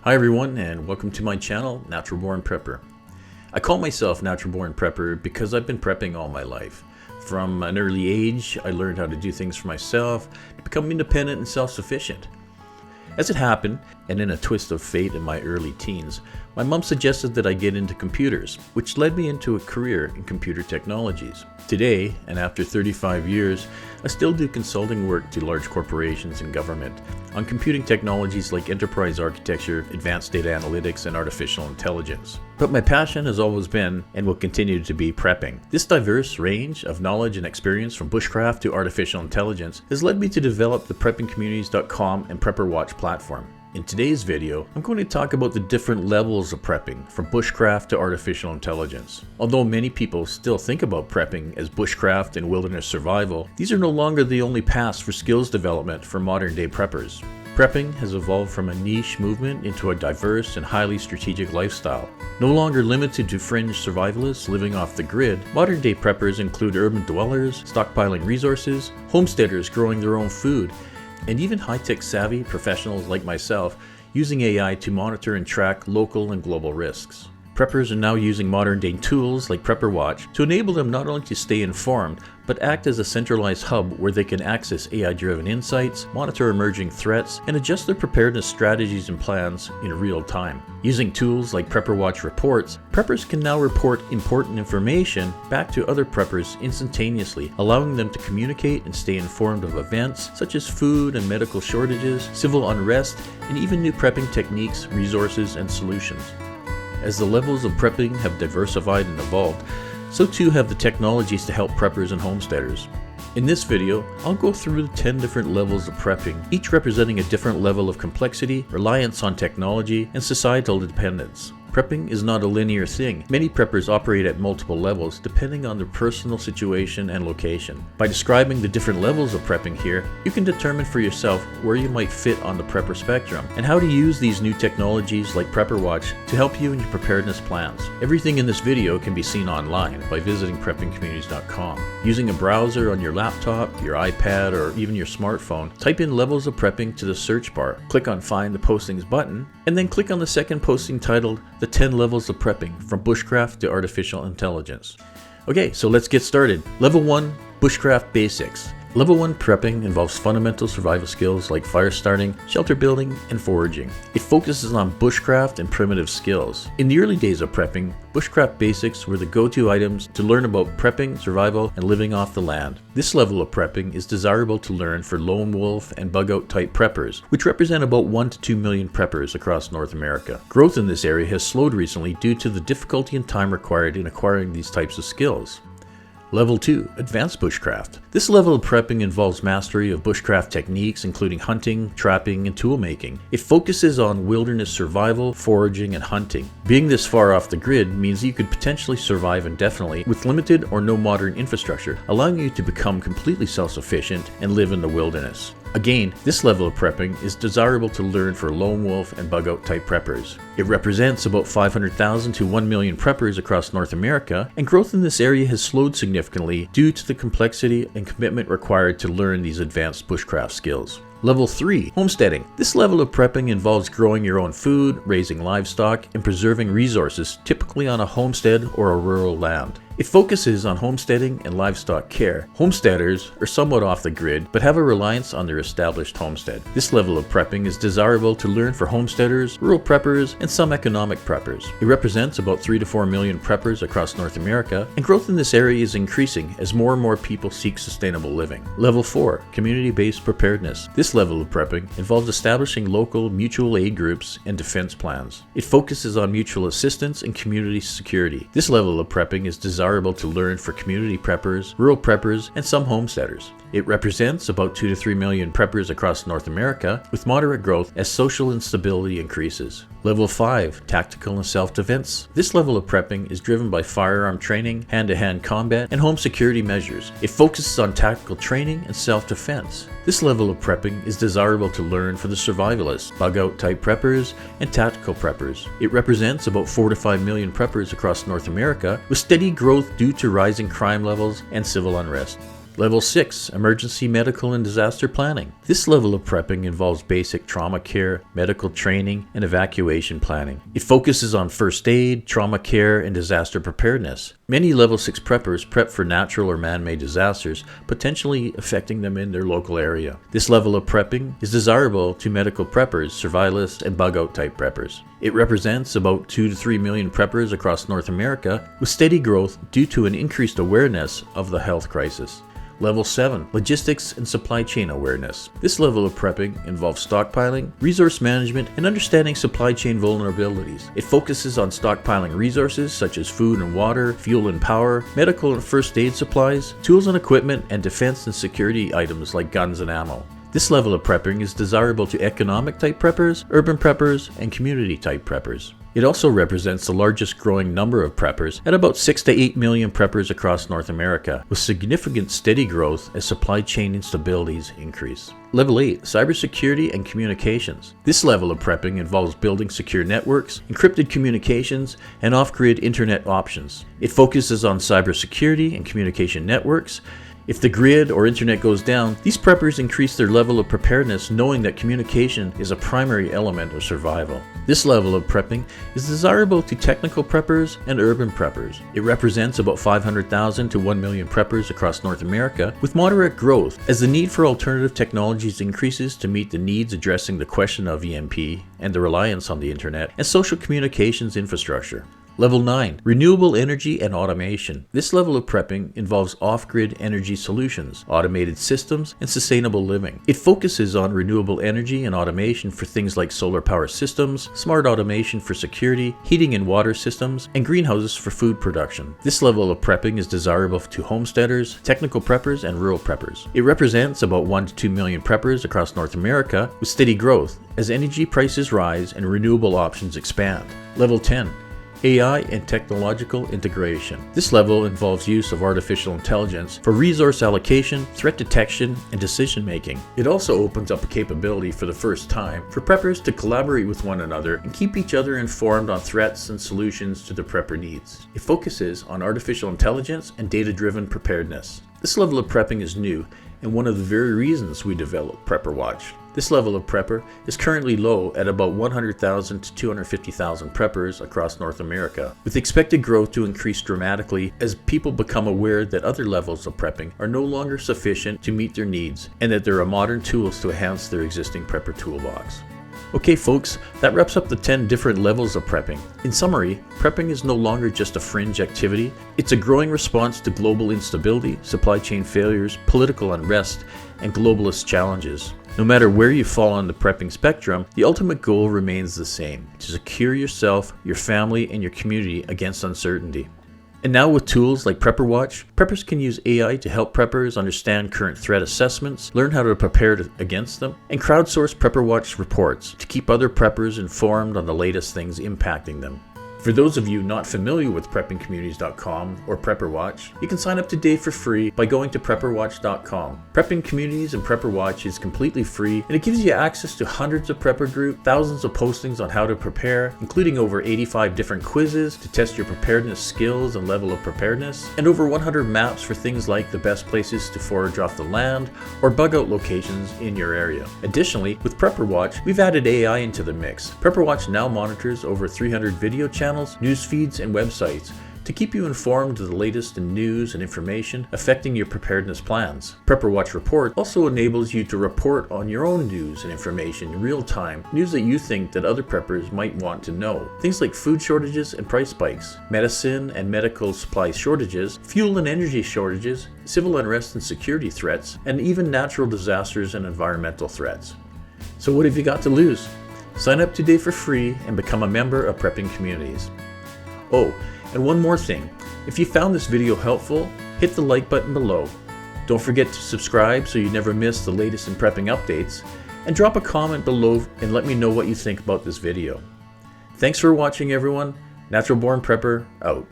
Hi everyone, and welcome to my channel, Natural Born Prepper. I call myself Natural Born Prepper because I've been prepping all my life. From an early age, I learned how to do things for myself, to become independent and self-sufficient. As it happened, and in a twist of fate in my early teens, my mom suggested that I get into computers, which led me into a career in computer technologies. Today, and after 35 years, I still do consulting work to large corporations and government on computing technologies like enterprise architecture, advanced data analytics, and artificial intelligence. But my passion has always been, and will continue to be, prepping. This diverse range of knowledge and experience from bushcraft to artificial intelligence has led me to develop the preppingcommunities.com and Prepper Watch platform. In today's video, I'm going to talk about the different levels of prepping, from bushcraft to artificial intelligence. Although many people still think about prepping as bushcraft and wilderness survival, these are no longer the only paths for skills development for modern day preppers. Prepping has evolved from a niche movement into a diverse and highly strategic lifestyle. No longer limited to fringe survivalists living off the grid, modern day preppers include urban dwellers, stockpiling resources, homesteaders growing their own food, and even high-tech savvy professionals like myself using AI to monitor and track local and global risks. Preppers are now using modern-day tools like Prepper Watch to enable them not only to stay informed, but act as a centralized hub where they can access AI-driven insights, monitor emerging threats, and adjust their preparedness strategies and plans in real time. Using tools like Prepper Watch reports, preppers can now report important information back to other preppers instantaneously, allowing them to communicate and stay informed of events such as food and medical shortages, civil unrest, and even new prepping techniques, resources, and solutions. As the levels of prepping have diversified and evolved, so too have the technologies to help preppers and homesteaders. In this video, I'll go through the 10 different levels of prepping, each representing a different level of complexity, reliance on technology, and societal dependence. Prepping is not a linear thing. Many preppers operate at multiple levels depending on their personal situation and location. By describing the different levels of prepping here, you can determine for yourself where you might fit on the prepper spectrum and how to use these new technologies like Prepper Watch to help you in your preparedness plans. Everything in this video can be seen online by visiting preppingcommunities.com. Using a browser on your laptop, your iPad, or even your smartphone, type in levels of prepping to the search bar, click on Find the Postings button, and then click on the second posting titled The 10 Levels of Prepping, from Bushcraft to Artificial Intelligence. Okay, so let's get started. Level 1, Bushcraft Basics. Level 1 prepping involves fundamental survival skills like fire starting, shelter building, and foraging. It focuses on bushcraft and primitive skills. In the early days of prepping, bushcraft basics were the go-to items to learn about prepping, survival, and living off the land. This level of prepping is desirable to learn for lone wolf and bug-out type preppers, which represent about 1 to 2 million preppers across North America. Growth in this area has slowed recently due to the difficulty and time required in acquiring these types of skills. Level 2, Advanced Bushcraft. This level of prepping involves mastery of bushcraft techniques including hunting, trapping, and tool making. It focuses on wilderness survival, foraging, and hunting. Being this far off the grid means you could potentially survive indefinitely with limited or no modern infrastructure, allowing you to become completely self-sufficient and live in the wilderness. Again, this level of prepping is desirable to learn for lone wolf and bug-out type preppers. It represents about 500,000 to 1 million preppers across North America, and growth in this area has slowed significantly due to the complexity and commitment required to learn these advanced bushcraft skills. Level 3, Homesteading. This level of prepping involves growing your own food, raising livestock, and preserving resources, typically on a homestead or a rural land. It focuses on homesteading and livestock care. Homesteaders are somewhat off the grid, but have a reliance on their established homestead. This level of prepping is desirable to learn for homesteaders, rural preppers, and some economic preppers. It represents about 3 to 4 million preppers across North America, and growth in this area is increasing as more and more people seek sustainable living. Level 4, Community-based preparedness. This level of prepping involves establishing local mutual aid groups and defense plans. It focuses on mutual assistance and community security. This level of prepping is desirable to learn for community preppers, rural preppers, and some homesteaders. It represents about 2 to 3 million preppers across North America, with moderate growth as social instability increases. Level 5, Tactical and Self-Defense. This level of prepping is driven by firearm training, hand-to-hand combat, and home security measures. It focuses on tactical training and self-defense. This level of prepping is desirable to learn for the survivalists, bug-out type preppers, and tactical preppers. It represents about 4 to 5 million preppers across North America, with steady growth due to rising crime levels and civil unrest. Level 6, Emergency Medical and Disaster Planning. This level of prepping involves basic trauma care, medical training, and evacuation planning. It focuses on first aid, trauma care, and disaster preparedness. Many Level 6 preppers prep for natural or man-made disasters, potentially affecting them in their local area. This level of prepping is desirable to medical preppers, survivalists, and bug-out type preppers. It represents about 2 to 3 million preppers across North America, with steady growth due to an increased awareness of the health crisis. Level 7, Logistics and Supply Chain Awareness. This level of prepping involves stockpiling, resource management, and understanding supply chain vulnerabilities. It focuses on stockpiling resources such as food and water, fuel and power, medical and first aid supplies, tools and equipment, and defense and security items like guns and ammo. This level of prepping is desirable to economic type preppers, urban preppers, and community type preppers. It also represents the largest growing number of preppers at about 6 to 8 million preppers across North America, with significant steady growth as supply chain instabilities increase. Level 8, Cybersecurity and Communications. This level of prepping involves building secure networks, encrypted communications, and off-grid internet options. It focuses on cybersecurity and communication networks. If the grid or internet goes down, these preppers increase their level of preparedness, knowing that communication is a primary element of survival. This level of prepping is desirable to technical preppers and urban preppers. It represents about 500,000 to 1 million preppers across North America, with moderate growth as the need for alternative technologies increases to meet the needs addressing the question of EMP and the reliance on the internet and social communications infrastructure. Level 9, Renewable Energy and Automation. This level of prepping involves off-grid energy solutions, automated systems, and sustainable living. It focuses on renewable energy and automation for things like solar power systems, smart automation for security, heating and water systems, and greenhouses for food production. This level of prepping is desirable to homesteaders, technical preppers, and rural preppers. It represents about 1 to 2 million preppers across North America, with steady growth as energy prices rise and renewable options expand. Level 10, AI and technological integration. This level involves use of artificial intelligence for resource allocation, threat detection, and decision making. It also opens up a capability for the first time for preppers to collaborate with one another and keep each other informed on threats and solutions to the prepper needs. It focuses on artificial intelligence and data-driven preparedness. This level of prepping is new and one of the very reasons we developed Prepper Watch. This level of prepper is currently low at about 100,000 to 250,000 preppers across North America, with expected growth to increase dramatically as people become aware that other levels of prepping are no longer sufficient to meet their needs and that there are modern tools to enhance their existing prepper toolbox. Okay folks, that wraps up the 10 different levels of prepping. In summary, prepping is no longer just a fringe activity. It's a growing response to global instability, supply chain failures, political unrest, and globalist challenges. No matter where you fall on the prepping spectrum, the ultimate goal remains the same: to secure yourself, your family, and your community against uncertainty. And now with tools like Prepper Watch, preppers can use AI to help preppers understand current threat assessments, learn how to prepare against them, and crowdsource Prepper Watch reports to keep other preppers informed on the latest things impacting them. For those of you not familiar with preppingcommunities.com or Prepper Watch, you can sign up today for free by going to prepperwatch.com. Prepping Communities and Prepper Watch is completely free, and it gives you access to hundreds of prepper groups, thousands of postings on how to prepare, including over 85 different quizzes to test your preparedness skills and level of preparedness, and over 100 maps for things like the best places to forage off the land or bug out locations in your area. Additionally, with Prepper Watch, we've added AI into the mix. Prepper Watch now monitors over 300 video channels, news feeds, and websites to keep you informed of the latest in news and information affecting your preparedness plans. Prepper Watch Report also enables you to report on your own news and information in real time, news that you think that other preppers might want to know. Things like food shortages and price spikes, medicine and medical supply shortages, fuel and energy shortages, civil unrest and security threats, and even natural disasters and environmental threats. So what have you got to lose? Sign up today for free and become a member of Prepping Communities. Oh, and one more thing. If you found this video helpful, hit the like button below. Don't forget to subscribe so you never miss the latest in prepping updates, and drop a comment below and let me know what you think about this video. Thanks for watching everyone. Natural Born Prepper out.